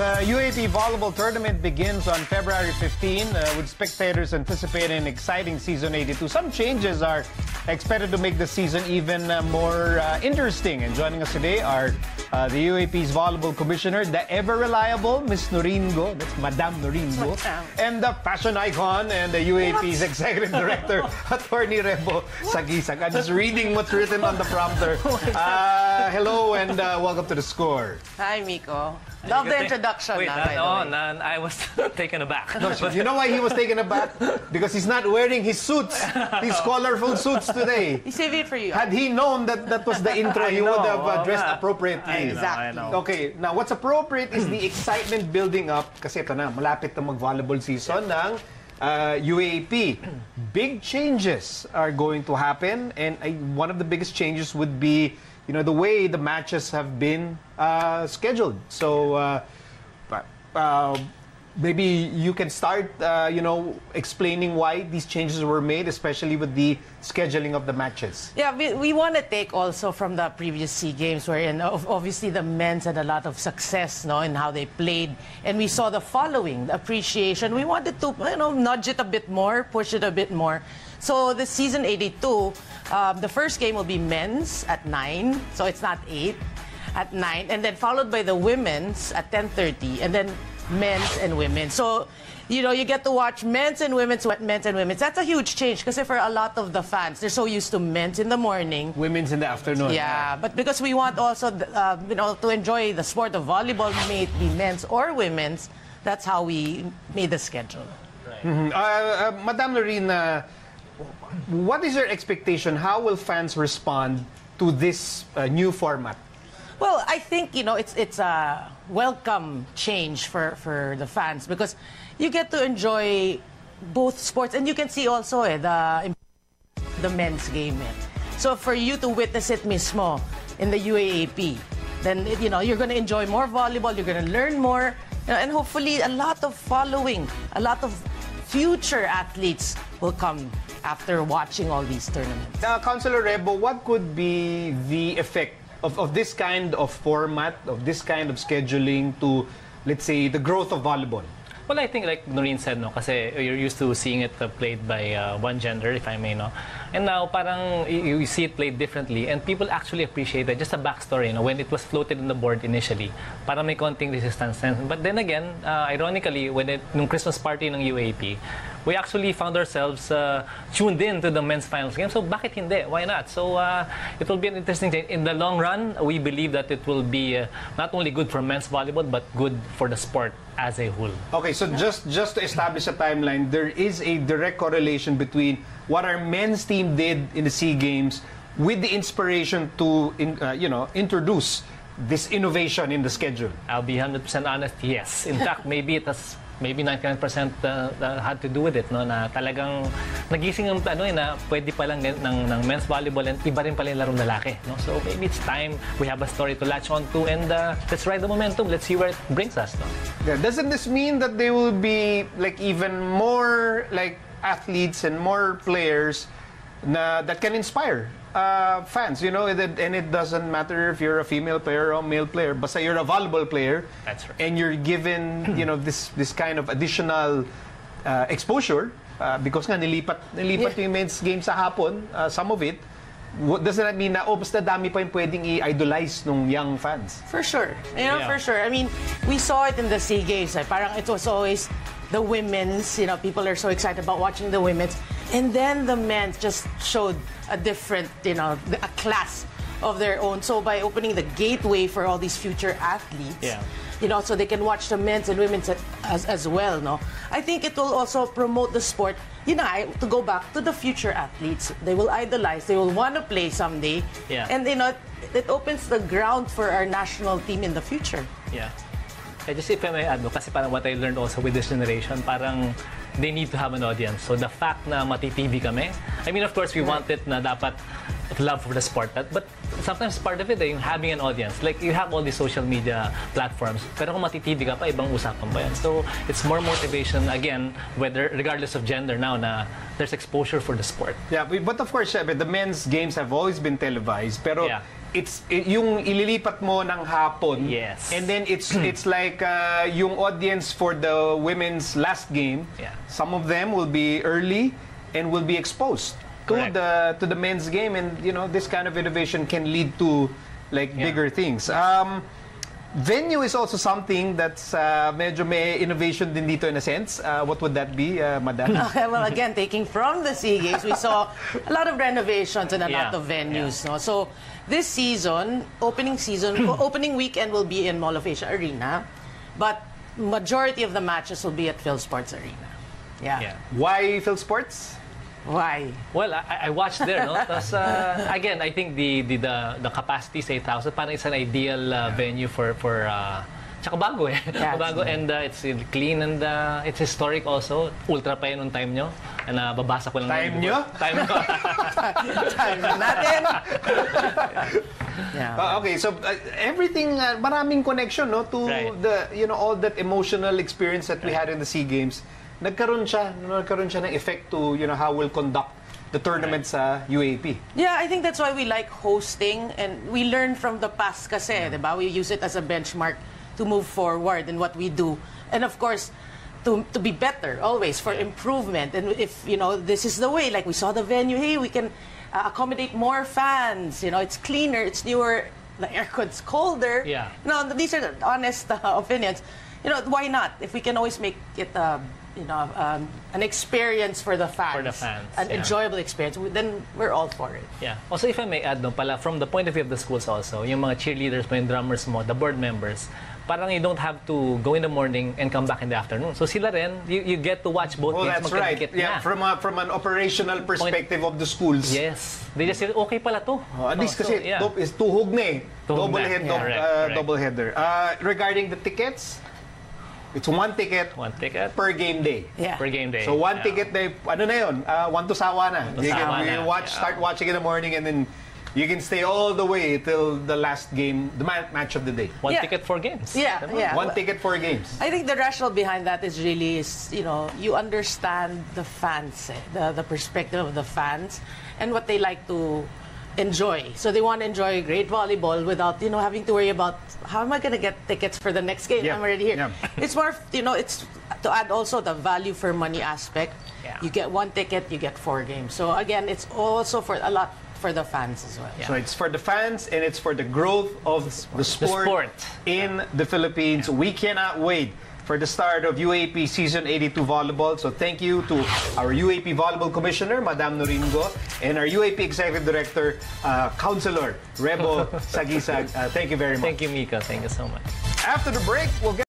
The UAAP Volleyball Tournament begins on February 15 with spectators anticipating an exciting season 82. Some changes are expected to make the season even more interesting. And joining us today are the UAAP's Volleyball Commissioner, the ever-reliable Miss Noringo, that's Madam Noringo, and the fashion icon and the UAAP's Executive Director, Attorney Rebo Sagisag. I'm just reading what's written on the prompter. Hello and welcome to The Score. Hi, Miko. Love the introduction. Wait, by the way. I was taken aback. No, you know why he was taken aback? Because he's not wearing his suits, his colorful suits today. He saved it for you. Had he known that that was the intro, he would have dressed appropriately. Exactly. Okay, now what's appropriate is the excitement building up. Kasi ito na, malapit na mag-volleyball season ng UAAP. Big changes are going to happen, and one of the biggest changes would be, you know, the way the matches have been scheduled. So maybe you can start, you know, explaining why these changes were made, especially with the scheduling of the matches. Yeah, we want to take also from the previous SEA Games, wherein obviously the men's had a lot of success, no, in how they played, and we saw the following, the appreciation. We wanted to, you know, nudge it a bit more, push it a bit more. So the season 82, the first game will be men's at 9, so it's not 8, at 9, and then followed by the women's at 10:30, and then men's and women. So, you know, you get to watch men's and women's. That's a huge change because for a lot of the fans, they're so used to men's in the morning. Women's in the afternoon. Yeah, but because we want also, you know, to enjoy the sport of volleyball, may it be men's or women's, that's how we made the schedule. Right. Madam Lorena, what is your expectation? How will fans respond to this new format? Well, I think, you know, it's a welcome change for the fans because you get to enjoy both sports, and you can see also the men's game. So for you to witness it mismo in the UAAP, then, you know, you're going to enjoy more volleyball, you're going to learn more, you know, and hopefully a lot of following, a lot of future athletes will come after watching all these tournaments. Councilor Rebo, what could be the effect of this kind of format, of this kind of scheduling to, let's say, the growth of volleyball? Well, I think like Noreen said, no, kasi you're used to seeing it played by one gender, if I may, no. And now, parang you see it played differently, and people actually appreciate it. Just a backstory, you know, when it was floated on the board initially, parang may konting resistance. But then again, ironically, nung Christmas party ng UAAP, we actually found ourselves tuned in to the men's finals game. So bakit hindi? Why not? So it will be an interesting thing. In the long run, we believe that it will be not only good for men's volleyball, but good for the sport as a whole. Okay, so just to establish a timeline, there is a direct correlation between what our men's team did in the SEA Games with the inspiration to, you know, introduce this innovation in the schedule. I'll be 100% honest, yes. In fact, maybe it has 99% had to do with it, no, na talagang nagising ang na pwede pa lang ng men's volleyball and iba rin pala yung larong lalaki, no? So maybe it's time we have a story to latch on to, and let's ride the momentum. Let's see where it brings us, no? Yeah, doesn't this mean that there will be like even more like athletes and more players that can inspire fans, you know, and it doesn't matter if you're a female player or a male player, but say you're a volleyball player. That's right. And you're given, you know, this kind of additional exposure because nga nilipat yung men's game sa hapon, some of it. Doesn't that mean na basta dami pa yung pwedeng i-idolize nung young fans? For sure. You know, for sure. I mean, we saw it in the SEA Games. Parang it was always the women's, you know, people are so excited about watching the women's. And then the men just showed a different, you know, a class of their own. So by opening the gateway for all these future athletes, you know, so they can watch the men's and women's as well, no? I think it will also promote the sport, you know, to go back to the future athletes. They will idolize, they will want to play someday. Yeah. And, you know, it opens the ground for our national team in the future. Yeah. Just if I may add, kasi parang what I learned also with this generation, parang they need to have an audience. So the fact na mati-TV kami, I mean, of course, we want it na dapat love for the sport, but sometimes part of it, yung having an audience. Like, you have all these social media platforms, pero kung mati-TV ka pa, ibang usapan pa yan. So it's more motivation, again, regardless of gender now, na there's exposure for the sport. Yeah, but of course, the men's games have always been televised, pero yung ililipat mo ng hapon. Yes. And then it's like yung audience for the women's last game. Yeah. Some of them will be early and will be exposed Correct. to the men's game, and this kind of innovation can lead to like bigger things. Venue is also something that's medyo may innovation din dito in a sense. What would that be, Madam? Well, again, taking from the SEA Games, we saw a lot of renovations and a lot of venues. No? So this season, opening weekend will be in Mall of Asia Arena, but majority of the matches will be at Phil Sports Arena. Yeah. Why Phil Sports? Why? Well, I watched there, no? Tapos, again, I think the capacity is 8,000. Parang it's an ideal venue for tsaka bago eh. Yeah, Bago, and it's clean and it's historic also. Ultra pa yun nung time nyo. And babasa ko lang. Time nyo? Time nyo. Time natin. Yeah. Okay, so everything, maraming connection, no, to the all that emotional experience that we had in the SEA Games. Nagkaroon siya ng effect to how we'll conduct the tournament sa UAAP. Yeah, I think that's why we like hosting, and we learn from the past kasi, diba? We use it as a benchmark to move forward in what we do. And of course, to be better always, for improvement. And if, this is the way, like we saw the venue, hey, we can accommodate more fans. It's cleaner, it's newer, the aircon's colder. Yeah. These are the honest opinions. Why not? If we can always make it an experience for the fans. For the fans, an enjoyable experience, then we're all for it. Yeah. Also, if I may add, pala, from the point of view of the schools also, yung mga cheerleaders mo, yung drummers mo, the board members, parang you don't have to go in the morning and come back in the afternoon. So sila rin, you get to watch both games. That's right. Yeah, from an operational perspective of the schools. Yes. They just say, okay pala to. At least kasi is tuhog na eh. Double header. Regarding the tickets, it's one ticket per game day. Yeah. Per game day. So one ticket na, ano na yun? One to sawa na. You can start watching in the morning, and then you can stay all the way till the last game, the match of the day. One ticket, 4 games. Yeah. One ticket, 4 games. I think the rationale behind that is really, you understand the fans, the perspective of the fans, and what they like to enjoy. So they want to enjoy great volleyball without, having to worry about how am I going to get tickets for the next game? I'm already here. Yeah. It's more, it's to add also the value for money aspect. Yeah. You get 1 ticket, you get 4 games. So again, it's also for a lot for the fans as well. Yeah. So it's for the fans, and it's for the growth of the sport in the Philippines. We cannot wait for the start of UAAP Season 82 Volleyball. So thank you to our UAAP Volleyball Commissioner, Madam Noringo, and our UAAP Executive Director, Councilor Rebo Sagisag. Thank you very much. Thank you, Mika. Thank you so much. After the break, we'll get